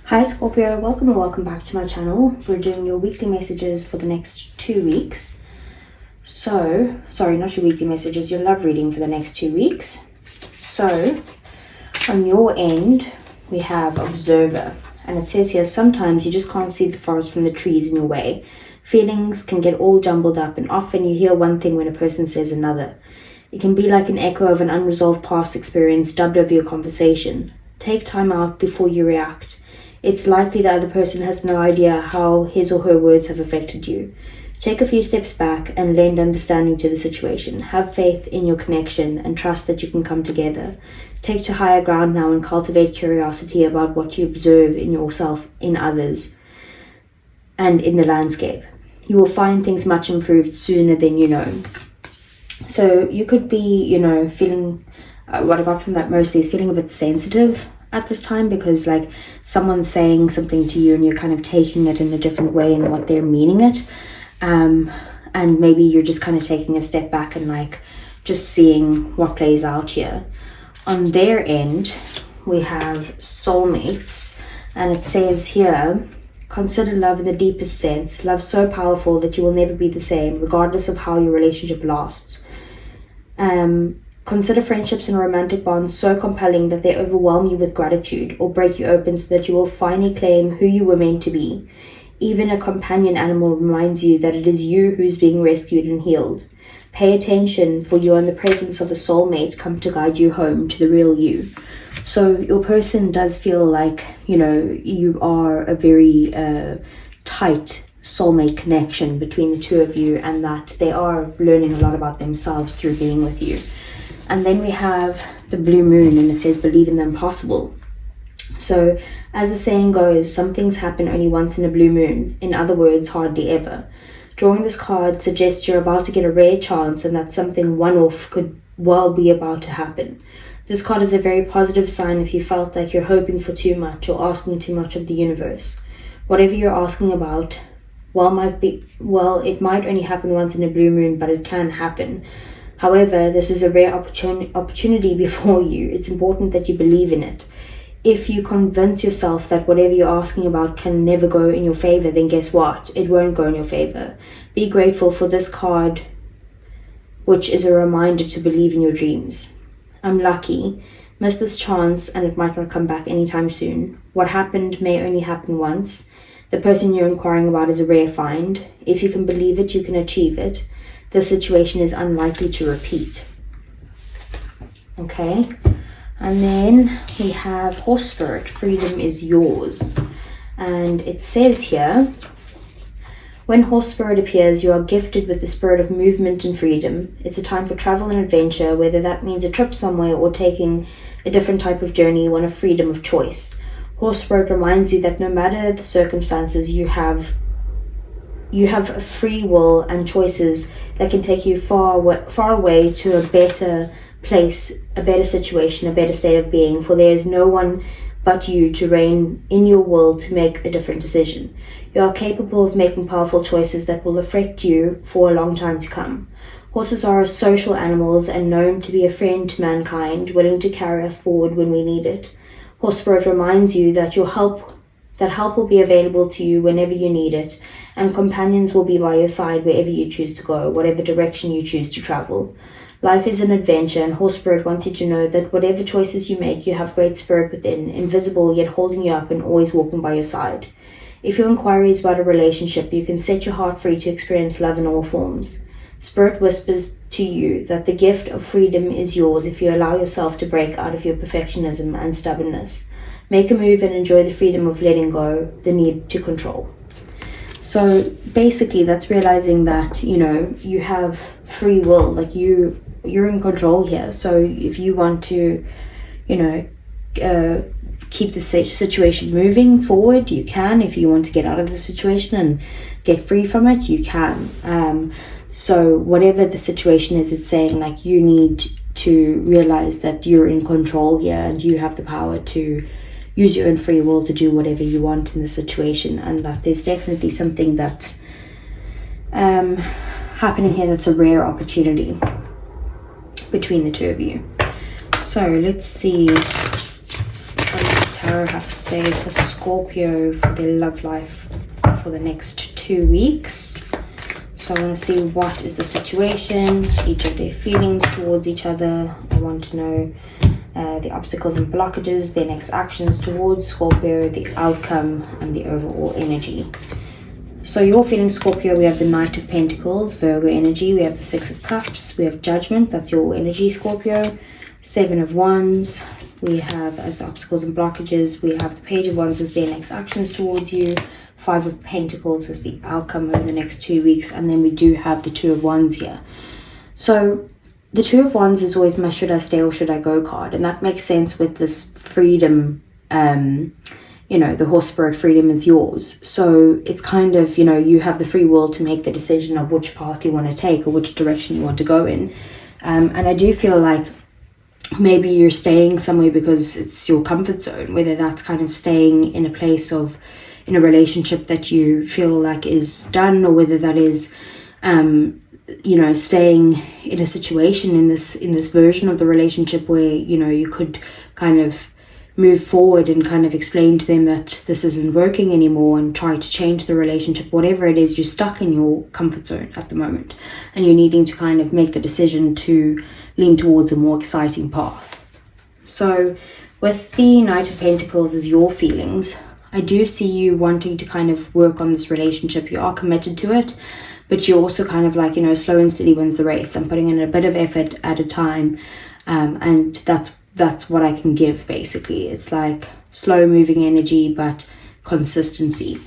Hi Scorpio, welcome and welcome back to my channel. We're doing your weekly messages for the next 2 weeks. So, sorry, not your weekly messages, your love reading for the next 2 weeks. So, on your end, we have Observer. And it says here, sometimes you just can't see the forest from the trees in your way. Feelings can get all jumbled up and often you hear one thing when a person says another. It can be like an echo of an unresolved past experience dubbed over your conversation. Take time out before you react. It's likely the other person has no idea how his or her words have affected you. Take a few steps back and lend understanding to the situation. Have faith in your connection and trust that you can come together. Take to higher ground now and cultivate curiosity about what you observe in yourself, in others, and in the landscape. You will find things much improved sooner than you know. So you could be, feeling, what I got from that mostly is feeling a bit sensitive at this time, because like someone's saying something to you and you're kind of taking it in a different way in what they're meaning it, and maybe you're just kind of taking a step back and like just seeing what plays out here. On their end, we have soulmates, and it says here, consider love in the deepest sense, love so powerful that you will never be the same regardless of how your relationship lasts. Consider friendships and romantic bonds so compelling that they overwhelm you with gratitude or break you open so that you will finally claim who you were meant to be. Even a companion animal reminds you that it is you who is being rescued and healed. Pay attention, for you are in the presence of a soulmate come to guide you home to the real you. So your person does feel like, you are a very tight soulmate connection between the two of you, and that they are learning a lot about themselves through being with you. And then we have the blue moon, and it says believe in the impossible. So as the saying goes, some things happen only once in a blue moon. In other words, hardly ever. Drawing this card suggests you're about to get a rare chance and that something one-off could well be about to happen. This card is a very positive sign if you felt like you're hoping for too much or asking too much of the universe. Whatever you're asking about, it might only happen once in a blue moon, but it can happen. However, this is a rare opportunity before you. It's important that you believe in it. If you convince yourself that whatever you're asking about can never go in your favor, then guess what? It won't go in your favor. Be grateful for this card, which is a reminder to believe in your dreams. I'm lucky. Miss this chance and it might not come back anytime soon. What happened may only happen once. The person you're inquiring about is a rare find. If you can believe it, you can achieve it. The situation is unlikely to repeat. Okay, and then we have Horse Spirit, freedom is yours. And it says here, when Horse Spirit appears, you are gifted with the spirit of movement and freedom. It's a time for travel and adventure, whether that means a trip somewhere or taking a different type of journey, one of freedom of choice. Horse Spirit reminds you that no matter the circumstances, you have a free will and choices that can take you far away to a better place, a better situation, a better state of being, for there is no one but you to reign in your will to make a different decision. You are capable of making powerful choices that will affect you for a long time to come. Horses are social animals and known to be a friend to mankind, willing to carry us forward when we need it. Horse Spirit reminds you that help will be available to you whenever you need it, and companions will be by your side wherever you choose to go, whatever direction you choose to travel. Life is an adventure, and Horse Spirit wants you to know that whatever choices you make, you have great spirit within, invisible yet holding you up and always walking by your side. If your inquiry is about a relationship, you can set your heart free to experience love in all forms. Spirit whispers to you that the gift of freedom is yours if you allow yourself to break out of your perfectionism and stubbornness. Make a move and enjoy the freedom of letting go, the need to control. So basically that's realizing that, you have free will, like you're in control here. So if you want to, keep the situation moving forward, you can. If you want to get out of the situation and get free from it, you can. So whatever the situation is, it's saying like you need to realize that you're in control here and you have the power to use your own free will to do whatever you want in the situation, and that there's definitely something that's happening here that's a rare opportunity between the two of you. So let's see what Tarot have to say for Scorpio for their love life for the next 2 weeks. So I want to see what is the situation, each of their feelings towards each other. I want to know the obstacles and blockages, their next actions towards Scorpio, the outcome, and the overall energy. So your feelings, Scorpio, we have the Knight of Pentacles, Virgo energy. We have the Six of Cups. We have Judgment, that's your energy, Scorpio. Seven of Wands. We have as the obstacles and blockages, we have the Page of Wands as their next actions towards you. Five of Pentacles as the outcome over the next 2 weeks. And then we do have the Two of Wands here. So the Two of Wands is always my should I stay or should I go card. And that makes sense with this freedom, you know, the horse spirit, freedom is yours. So it's kind of, you know, you have the free will to make the decision of which path you want to take or which direction you want to go in. And I do feel like maybe you're staying somewhere because it's your comfort zone, whether that's kind of staying in a place of, in a relationship that you feel like is done, or whether that is, you know, staying in a situation in this version of the relationship where, you know, you could kind of move forward and kind of explain to them that this isn't working anymore and try to change the relationship. Whatever it is, you're stuck in your comfort zone at the moment and you're needing to kind of make the decision to lean towards a more exciting path. So with the Knight of Pentacles as your feelings, I do see you wanting to kind of work on this relationship. You are committed to it, but you're also kind of like, you know, slow and steady wins the race. I'm putting in a bit of effort at a time, and that's what I can give, basically. It's like slow moving energy, but consistency.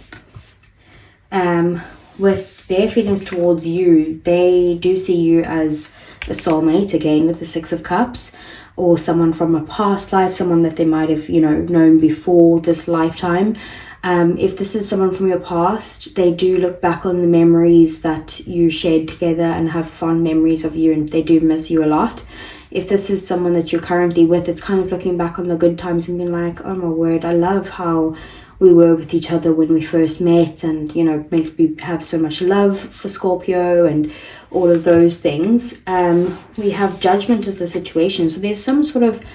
With their feelings towards you, they do see you as a soulmate, again with the Six of Cups, or someone from a past life, someone that they might have, you know, known before this lifetime. If this is someone from your past, they do look back on the memories that you shared together and have fond memories of you, and they do miss you a lot. If this is someone that you're currently with, it's kind of looking back on the good times and being like, oh my word, I love how we were with each other when we first met, and, you know, makes me have so much love for Scorpio and all of those things. We have Judgment as the situation. So there's some sort of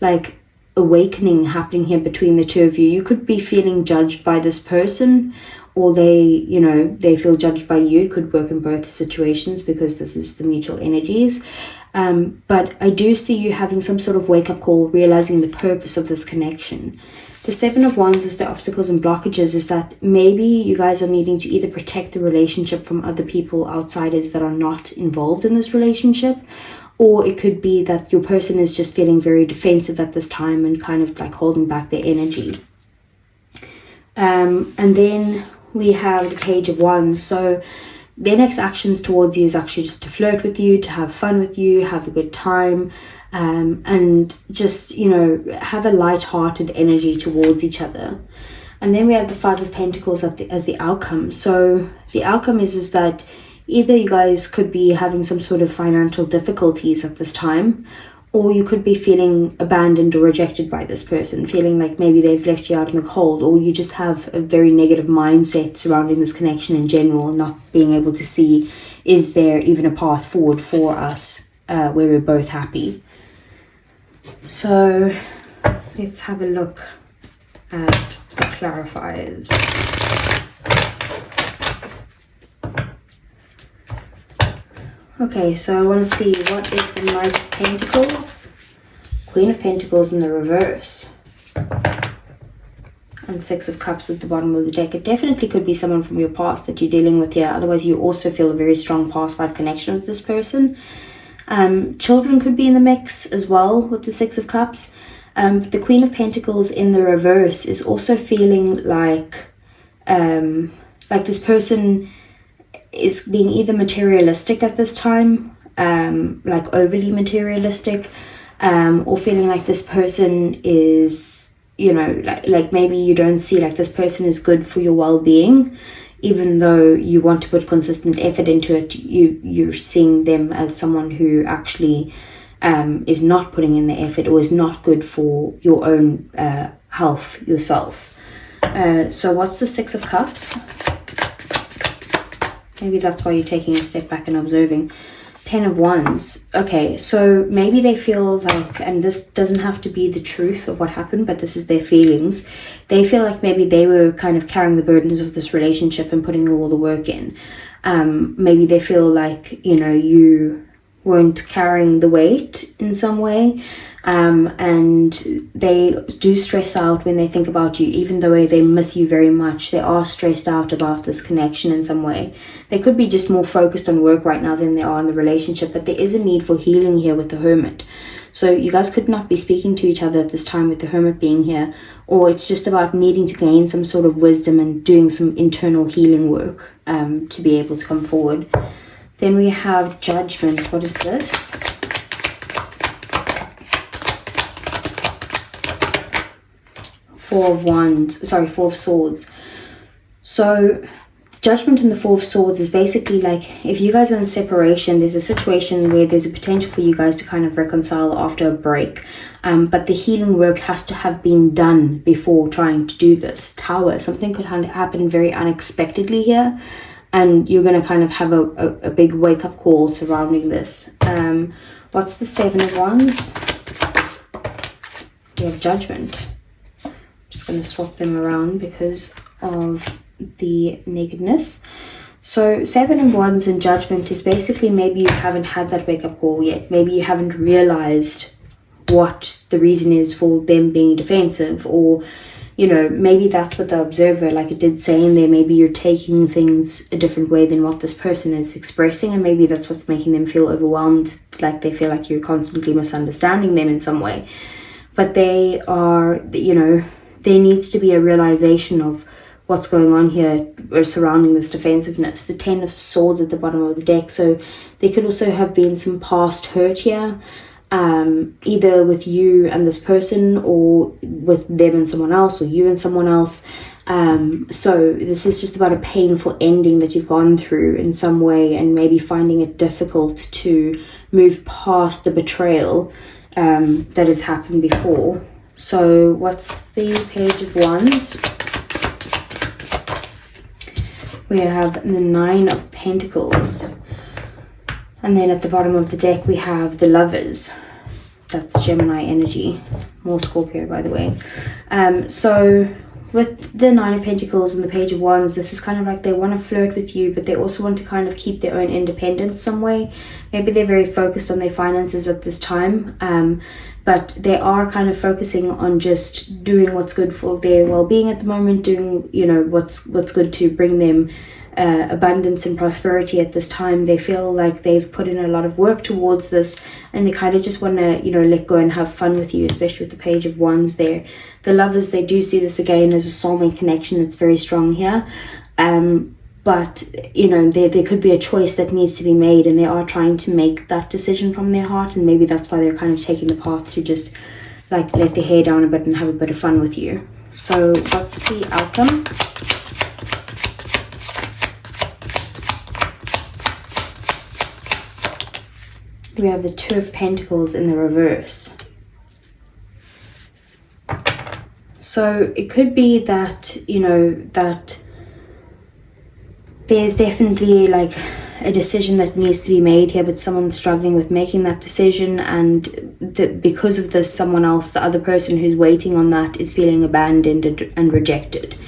like awakening happening here between the two of you. You could be feeling judged by this person, or they, you know, they feel judged by you. It could work in both situations because this is the mutual energies. But I do see you having some sort of wake-up call, realizing the purpose of this connection. The Seven of Wands is the obstacles and blockages, is that maybe you guys are needing to either protect the relationship from other people, outsiders that are not involved in this relationship, or it could be that your person is just feeling very defensive at this time and kind of like holding back their energy. And then we have the Page of Wands. So their next actions towards you is actually just to flirt with you, to have fun with you, have a good time, and just, you know, have a light-hearted energy towards each other. And then we have the Five of Pentacles as the outcome. So the outcome is that either you guys could be having some sort of financial difficulties at this time, or you could be feeling abandoned or rejected by this person, feeling like maybe they've left you out in the cold, or you just have a very negative mindset surrounding this connection in general, not being able to see, is there even a path forward for us where we're both happy? So let's have a look at the clarifiers. Okay, so I want to see what is the Knight of Pentacles, Queen of Pentacles in the reverse, and Six of Cups at the bottom of the deck. It definitely could be someone from your past that you're dealing with here. Otherwise, you also feel a very strong past life connection with this person. Children could be in the mix as well with the Six of Cups. The Queen of Pentacles in the reverse is also feeling like this person is being either materialistic at this time, like overly materialistic, or feeling like this person is, you know, like maybe you don't see like this person is good for your well-being, even though you want to put consistent effort into it. You're seeing them as someone who actually is not putting in the effort, or is not good for your own health yourself. So what's the Six of Cups? Maybe that's why you're taking a step back and observing. Ten of Wands. Okay, so maybe they feel like, and this doesn't have to be the truth of what happened, but this is their feelings. They feel like maybe they were kind of carrying the burdens of this relationship and putting all the work in. Maybe they feel like, you know, you weren't carrying the weight in some way. And they do stress out when they think about you, even though they miss you very much. They are stressed out about this connection in some way. They could be just more focused on work right now than they are in the relationship, but there is a need for healing here with the Hermit. So you guys could not be speaking to each other at this time with the Hermit being here, or it's just about needing to gain some sort of wisdom and doing some internal healing work to be able to come forward. Then we have Judgment. What is this? Four of Swords. So Judgment and the Four of Swords is basically like, if you guys are in separation, there's a situation where there's a potential for you guys to kind of reconcile after a break. But the healing work has to have been done before trying to do this. Tower, something could happen very unexpectedly here, and you're going to kind of have a big wake-up call surrounding this. What's the Seven of Wands? We have Judgment. Just going to swap them around because of the nakedness. So Seven of Wands and Judgment is basically, maybe you haven't had that wake-up call yet. Maybe you haven't realized what the reason is for them being defensive, or, you know, maybe that's what the observer, like it did say in there, maybe you're taking things a different way than what this person is expressing, and maybe that's what's making them feel overwhelmed, like they feel like you're constantly misunderstanding them in some way. But they are, you know, there needs to be a realization of what's going on here or surrounding this defensiveness. The Ten of Swords at the bottom of the deck. So there could also have been some past hurt here, either with you and this person, or with them and someone else, or you and someone else. So this is just about a painful ending that you've gone through in some way, and maybe finding it difficult to move past the betrayal that has happened before. So what's the Page of Wands? We have the Nine of Pentacles. And then at the bottom of the deck we have the Lovers. That's Gemini energy. More Scorpio, by the way. So with the Nine of Pentacles and the Page of Wands, this is kind of like they want to flirt with you, but they also want to kind of keep their own independence some way. Maybe they're very focused on their finances at this time, but they are kind of focusing on just doing what's good for their well-being at the moment, doing, you know, what's good to bring them abundance and prosperity at this time. They feel like they've put in a lot of work towards this, and they kind of just want to, you know, let go and have fun with you, especially with the Page of Wands there. The Lovers, they do see this again as a soulmate connection. It's very strong here. But, you know, there could be a choice that needs to be made, and they are trying to make that decision from their heart, and maybe that's why they're kind of taking the path to just, like, let their hair down a bit and have a bit of fun with you. So what's the outcome? We have the Two of Pentacles in the reverse. So it could be that, you know, that there's definitely like a decision that needs to be made here, but someone's struggling with making that decision, and because of this, someone else, the other person who's waiting on that, is feeling abandoned and rejected.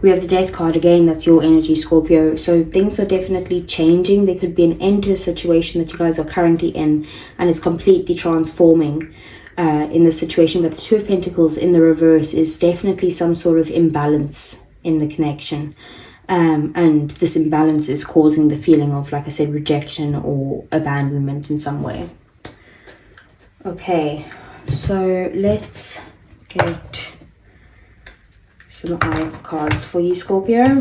We have the Death card again. That's your energy, Scorpio. So things are definitely changing. There could be an end to a situation that you guys are currently in, and it's completely transforming in the situation. But the Two of Pentacles in the reverse is definitely some sort of imbalance in the connection. And this imbalance is causing the feeling of, like I said, rejection or abandonment in some way. Okay, so let's get some oracle cards for you, Scorpio.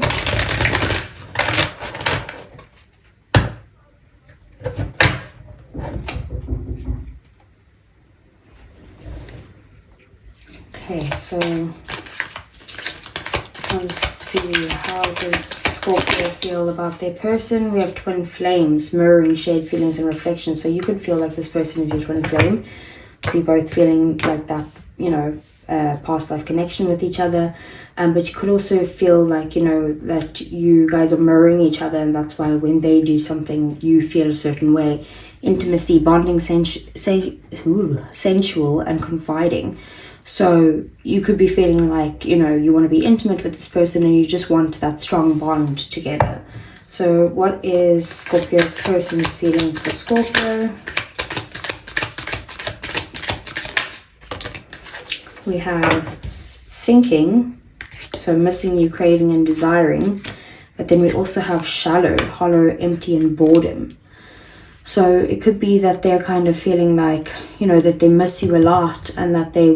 Okay, so let's see, how does Scorpio feel about their person? We have Twin Flames, mirroring shared feelings and reflections. So you could feel like this person is your twin flame. So you're both feeling like that, you know, a past life connection with each other. But you could also feel like, you know, that you guys are mirroring each other, and that's why when they do something, you feel a certain way. Intimacy, bonding, sensual and confiding. So you could be feeling like, you know, you want to be intimate with this person and you just want that strong bond together. So what is Scorpio's person's feelings for Scorpio? We have thinking, so missing you, craving and desiring. But then we also have shallow, hollow, empty and boredom. So it could be that they're kind of feeling like, you know, that they miss you a lot and that they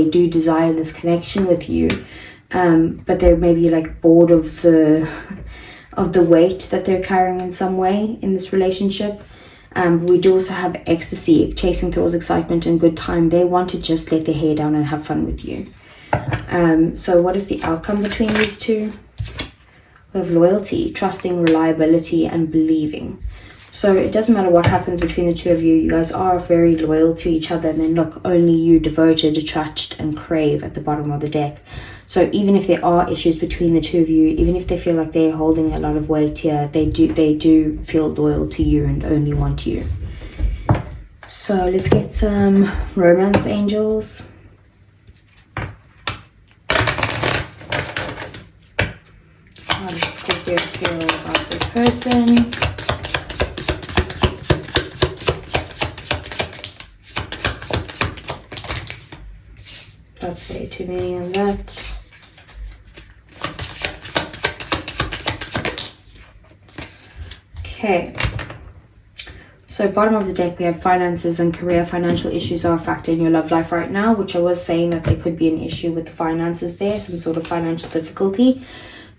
do desire this connection with you. But they're maybe like bored of the weight that they're carrying in some way in this relationship. We do also have ecstasy, chasing thrills, excitement and good time. They want to just let their hair down and have fun with you. So what is the outcome between these two? We have loyalty, trusting, reliability and believing. So it doesn't matter what happens between the two of you. You guys are very loyal to each other. And then look, only you, devoted, attached and crave at the bottom of the deck. So even if there are issues between the two of you, even if they feel like they're holding a lot of weight here, they do feel loyal to you and only want you. So let's get some romance angels. How does Scorpio feel about their person? That's way too many on that. Okay. So bottom of the deck, we have finances and career. Financial issues are a factor in your love life right now, which I was saying that there could be an issue with the finances there, some sort of financial difficulty.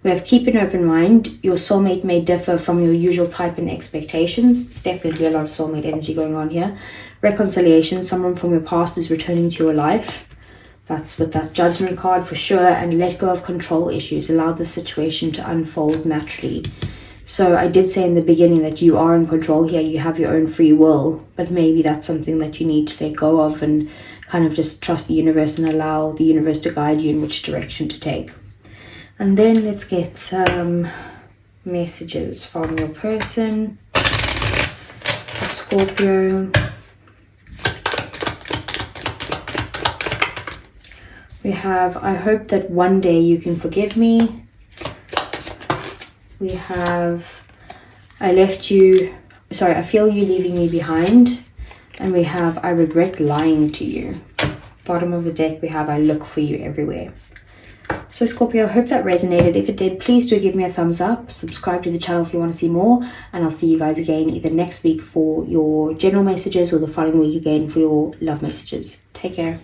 We have keep an open mind. Your soulmate may differ from your usual type and expectations. There's definitely a lot of soulmate energy going on here. Reconciliation, someone from your past is returning to your life. That's with that judgment card for sure. And let go of control issues. Allow the situation to unfold naturally. So I did say in the beginning that you are in control here. You have your own free will. But maybe that's something that you need to let go of and kind of just trust the universe and allow the universe to guide you in which direction to take. And then let's get some messages from your person. Scorpio. We have, I hope that one day you can forgive me. We have, I feel you leaving me behind. And we have, I regret lying to you. Bottom of the deck, we have, I look for you everywhere. So Scorpio, I hope that resonated. If it did, please do give me a thumbs up. Subscribe to the channel if you want to see more. And I'll see you guys again either next week for your general messages or the following week again for your love messages. Take care.